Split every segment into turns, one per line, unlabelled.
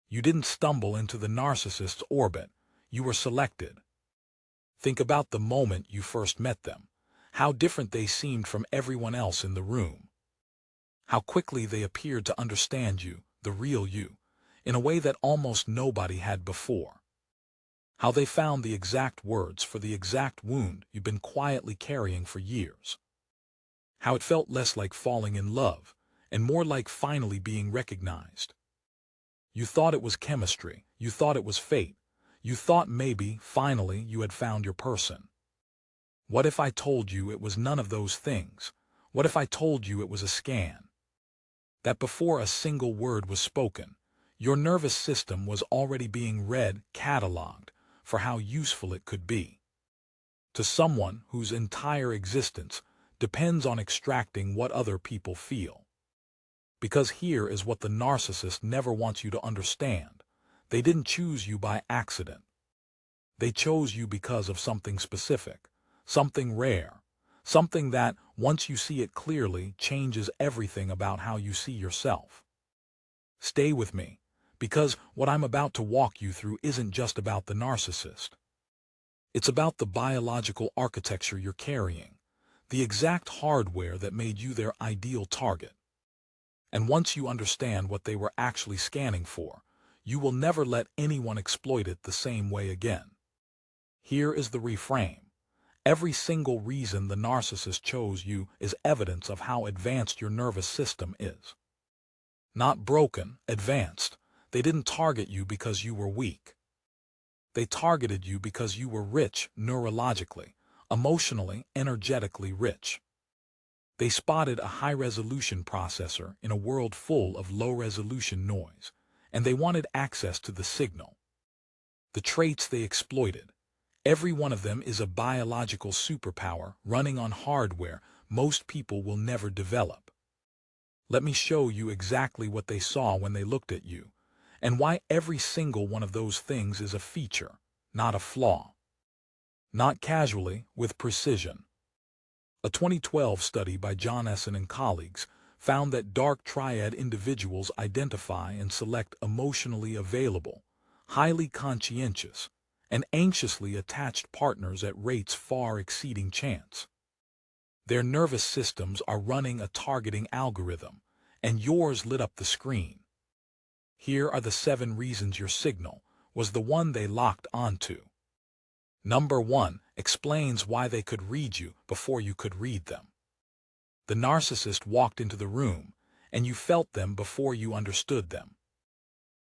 You didn't stumble into the narcissist's orbit. You were selected. Think about the moment you first met them. How different they seemed from everyone else in the room. How quickly they appeared to understand you, the real you, in a way that almost nobody had before. How they found the exact words for the exact wound you've been quietly carrying for years. How it felt less like falling in love, and more like finally being recognized. You thought it was chemistry, you thought it was fate, you thought maybe, finally, you had found your person. What if I told you it was none of those things? What if I told you it was a scan? That before a single word was spoken, your nervous system was already being read, cataloged, for how useful it could be. To someone whose entire existence depends on extracting what other people feel. Because here is what the narcissist never wants you to understand. They didn't choose you by accident. They chose you because of something specific, something rare, something that, once you see it clearly, changes everything about how you see yourself. Stay with me, because what I'm about to walk you through isn't just about the narcissist. It's about the biological architecture you're carrying, the exact hardware that made you their ideal target. And once you understand what they were actually scanning for, you will never let anyone exploit it the same way again. Here is the reframe. Every single reason the narcissist chose you is evidence of how advanced your nervous system is. Not broken, advanced. They didn't target you because you were weak. They targeted you because you were rich neurologically, emotionally, energetically rich. They spotted a high-resolution processor in a world full of low-resolution noise, and they wanted access to the signal. The traits they exploited. Every one of them is a biological superpower running on hardware most people will never develop. Let me show you exactly what they saw when they looked at you, and why every single one of those things is a feature, not a flaw. Not casually, with precision. A 2012 study by John Essen and colleagues found that dark triad individuals identify and select emotionally available, highly conscientious, and anxiously attached partners at rates far exceeding chance. Their nervous systems are running a targeting algorithm, and yours lit up the screen. Here are the 7 reasons your signal was the one they locked onto. Number 1 explains why they could read you before you could read them. The narcissist walked into the room, and you felt them before you understood them.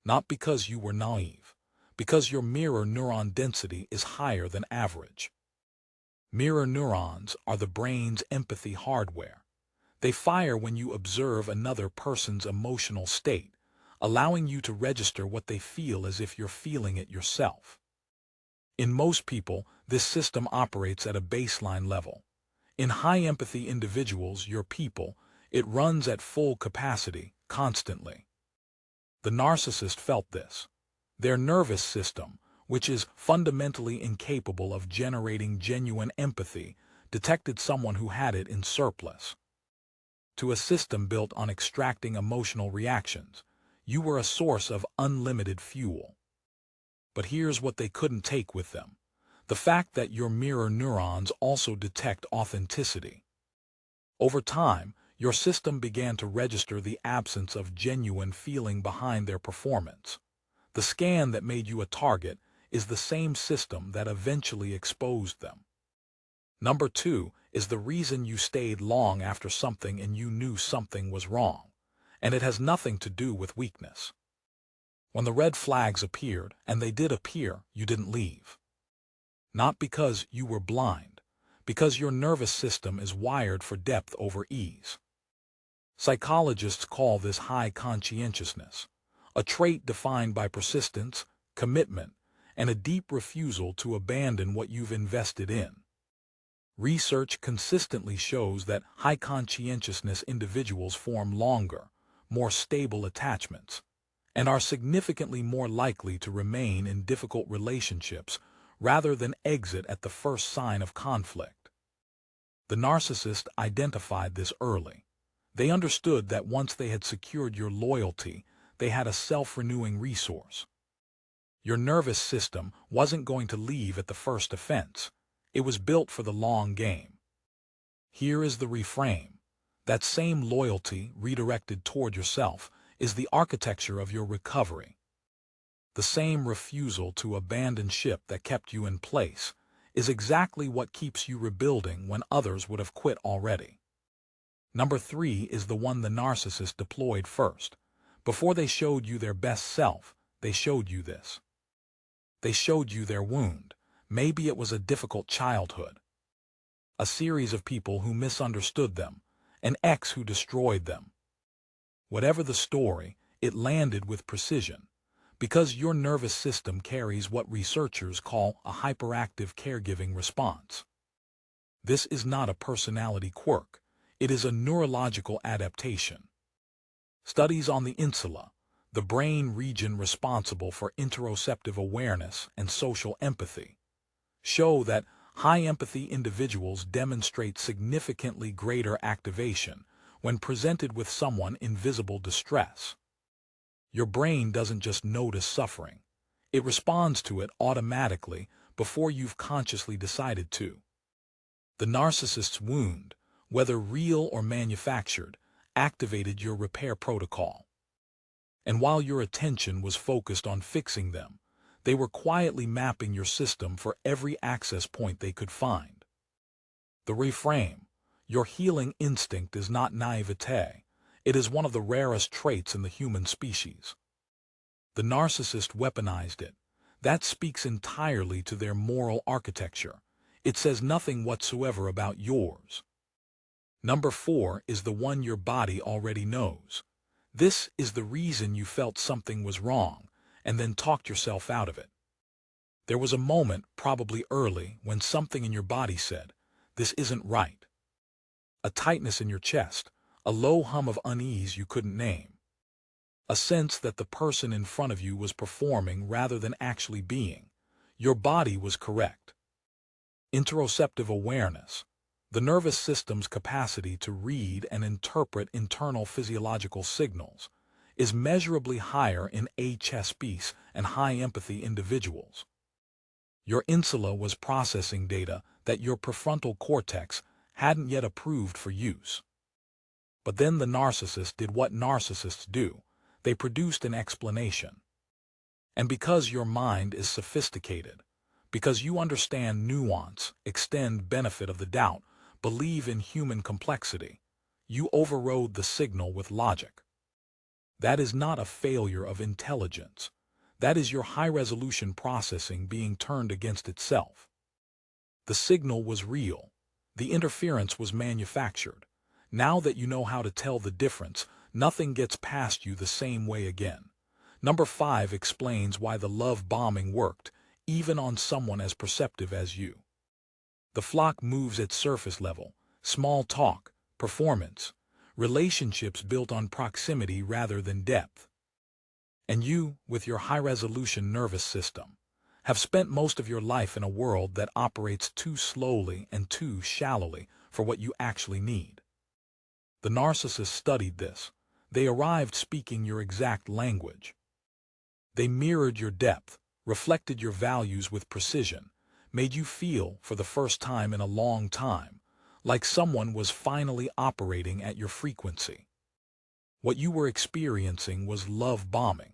Not because you were naive, because your mirror neuron density is higher than average. Mirror neurons are the brain's empathy hardware. They fire when you observe another person's emotional state, allowing you to register what they feel as if you're feeling it yourself. In most people, this system operates at a baseline level. In high-empathy individuals, your people, it runs at full capacity, constantly. The narcissist felt this. Their nervous system, which is fundamentally incapable of generating genuine empathy, detected someone who had it in surplus. To a system built on extracting emotional reactions, you were a source of unlimited fuel. But here's what they couldn't take with them. The fact that your mirror neurons also detect authenticity. Over time, your system began to register the absence of genuine feeling behind their performance. The scan that made you a target is the same system that eventually exposed them. Number 2 is the reason you stayed long after something and you knew something was wrong, and it has nothing to do with weakness. When the red flags appeared, and they did appear, you didn't leave. Not because you were blind, because your nervous system is wired for depth over ease. Psychologists call this high conscientiousness, a trait defined by persistence, commitment, and a deep refusal to abandon what you've invested in. Research consistently shows that high conscientiousness individuals form longer, more stable attachments, and are significantly more likely to remain in difficult relationships rather than exit at the first sign of conflict. The narcissist identified this early. They understood that once they had secured your loyalty, they had a self-renewing resource. Your nervous system wasn't going to leave at the first offense. It was built for the long game. Here is the reframe. That same loyalty redirected toward yourself is the architecture of your recovery. The same refusal to abandon ship that kept you in place is exactly what keeps you rebuilding when others would have quit already. Number 3 is the one the narcissist deployed first. Before they showed you their best self, they showed you this. They showed you their wound. Maybe it was a difficult childhood, a series of people who misunderstood them, an ex who destroyed them. Whatever the story, it landed with precision, because your nervous system carries what researchers call a hyperactive caregiving response. This is not a personality quirk. It is a neurological adaptation. Studies on the insula, the brain region responsible for interoceptive awareness and social empathy, show that high-empathy individuals demonstrate significantly greater activation when presented with someone in visible distress. Your brain doesn't just notice suffering. It responds to it automatically before you've consciously decided to. The narcissist's wound, whether real or manufactured, activated your repair protocol. And while your attention was focused on fixing them, they were quietly mapping your system for every access point they could find. The reframe, your healing instinct, is not naivete. It is one of the rarest traits in the human species. The narcissist weaponized it. That speaks entirely to their moral architecture. It says nothing whatsoever about yours. Number 4 is the one your body already knows. This is the reason you felt something was wrong, and then talked yourself out of it. There was a moment, probably early, when something in your body said, "This isn't right." A tightness in your chest, a low hum of unease you couldn't name. A sense that the person in front of you was performing rather than actually being. Your body was correct. Interoceptive awareness, the nervous system's capacity to read and interpret internal physiological signals, is measurably higher in HSPs and high-empathy individuals. Your insula was processing data that your prefrontal cortex hadn't yet approved for use. But then the narcissist did what narcissists do. They produced an explanation. And because your mind is sophisticated, because you understand nuance, extend benefit of the doubt, believe in human complexity, you overrode the signal with logic. That is not a failure of intelligence. That is your high-resolution processing being turned against itself. The signal was real. The interference was manufactured. Now that you know how to tell the difference, nothing gets past you the same way again. Number 5 explains why the love bombing worked, even on someone as perceptive as you. The flock moves at surface level, small talk, performance, relationships built on proximity rather than depth. And you, with your high-resolution nervous system, have spent most of your life in a world that operates too slowly and too shallowly for what you actually need. The narcissist studied this. They arrived speaking your exact language. They mirrored your depth, reflected your values with precision, made you feel, for the first time in a long time, like someone was finally operating at your frequency. What you were experiencing was love bombing,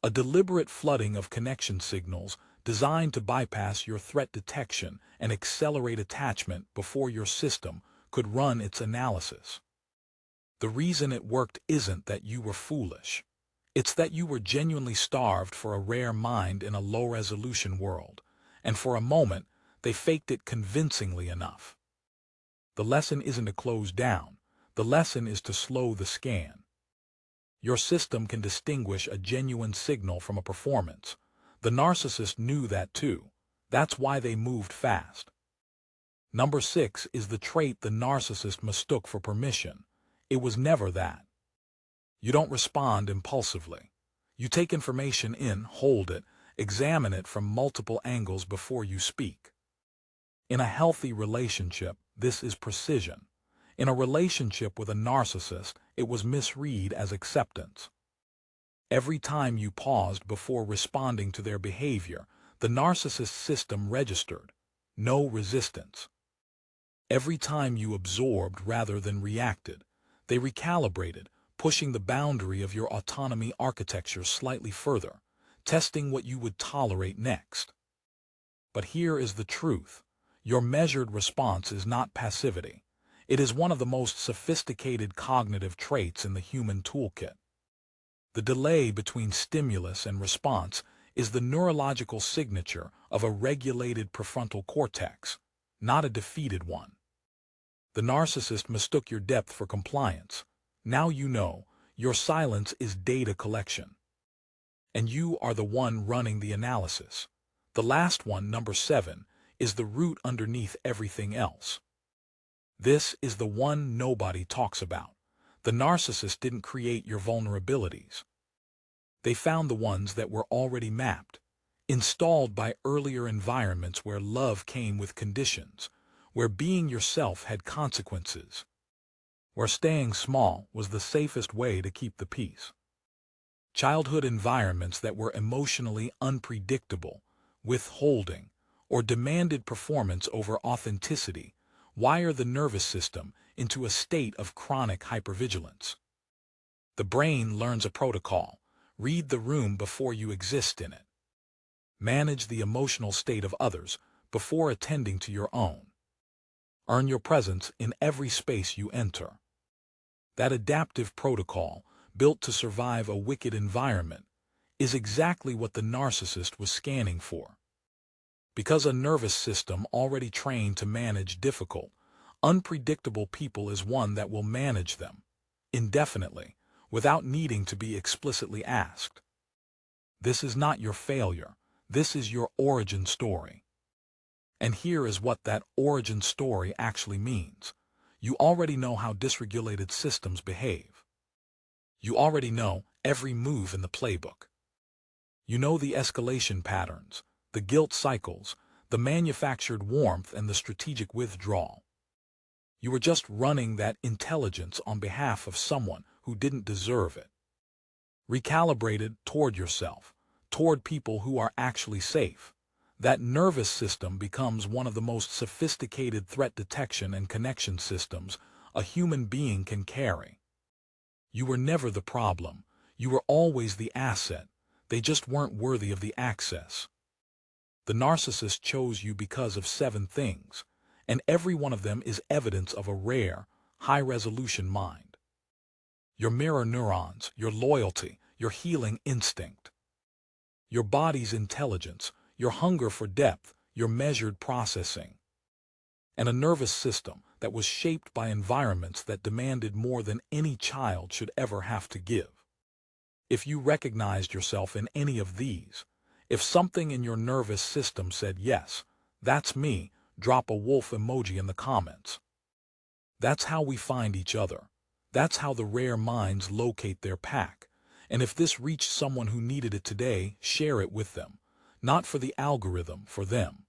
a deliberate flooding of connection signals designed to bypass your threat detection and accelerate attachment before your system could run its analysis. The reason it worked isn't that you were foolish. It's that you were genuinely starved for a rare mind in a low-resolution world, and for a moment, they faked it convincingly enough. The lesson isn't to close down. The lesson is to slow the scan. Your system can distinguish a genuine signal from a performance. The narcissist knew that too. That's why they moved fast. Number 6 is the trait the narcissist mistook for permission. It was never that. You don't respond impulsively. You take information in, hold it, examine it from multiple angles before you speak. In a healthy relationship, this is precision. In a relationship with a narcissist, it was misread as acceptance. Every time you paused before responding to their behavior, the narcissist system registered. No resistance. Every time you absorbed rather than reacted, they recalibrated, pushing the boundary of your autonomy architecture slightly further, testing what you would tolerate next. But here is the truth. Your measured response is not passivity. It is one of the most sophisticated cognitive traits in the human toolkit. The delay between stimulus and response is the neurological signature of a regulated prefrontal cortex, not a defeated one. The narcissist mistook your depth for compliance. Now you know, your silence is data collection. And you are the one running the analysis. The last one, number 7, is the root underneath everything else. This is the one nobody talks about. The narcissist didn't create your vulnerabilities. They found the ones that were already mapped, installed by earlier environments where love came with conditions, where being yourself had consequences, where staying small was the safest way to keep the peace. Childhood environments that were emotionally unpredictable, withholding, or demanded performance over authenticity wire the nervous system into a state of chronic hypervigilance. The brain learns a protocol. Read the room before you exist in it. Manage the emotional state of others before attending to your own. Earn your presence in every space you enter. That adaptive protocol, built to survive a wicked environment, is exactly what the narcissist was scanning for. Because a nervous system already trained to manage difficult, unpredictable people is one that will manage them indefinitely, without needing to be explicitly asked. This is not your failure. This is your origin story. And here is what that origin story actually means. You already know how dysregulated systems behave. You already know every move in the playbook. You know the escalation patterns, the guilt cycles, the manufactured warmth, and the strategic withdrawal. You were just running that intelligence on behalf of someone who didn't deserve it. Recalibrated toward yourself, toward people who are actually safe. That nervous system becomes one of the most sophisticated threat detection and connection systems a human being can carry. You were never the problem. You were always the asset. They just weren't worthy of the access. The narcissist chose you because of 7 things, and every one of them is evidence of a rare, high-resolution mind. Your mirror neurons, your loyalty, your healing instinct. Your body's intelligence, your hunger for depth, your measured processing. And a nervous system that was shaped by environments that demanded more than any child should ever have to give. If you recognized yourself in any of these, if something in your nervous system said, yes, that's me, drop a wolf emoji in the comments. That's how we find each other. That's how the rare minds locate their pack. And if this reached someone who needed it today, share it with them. Not for the algorithm, for them.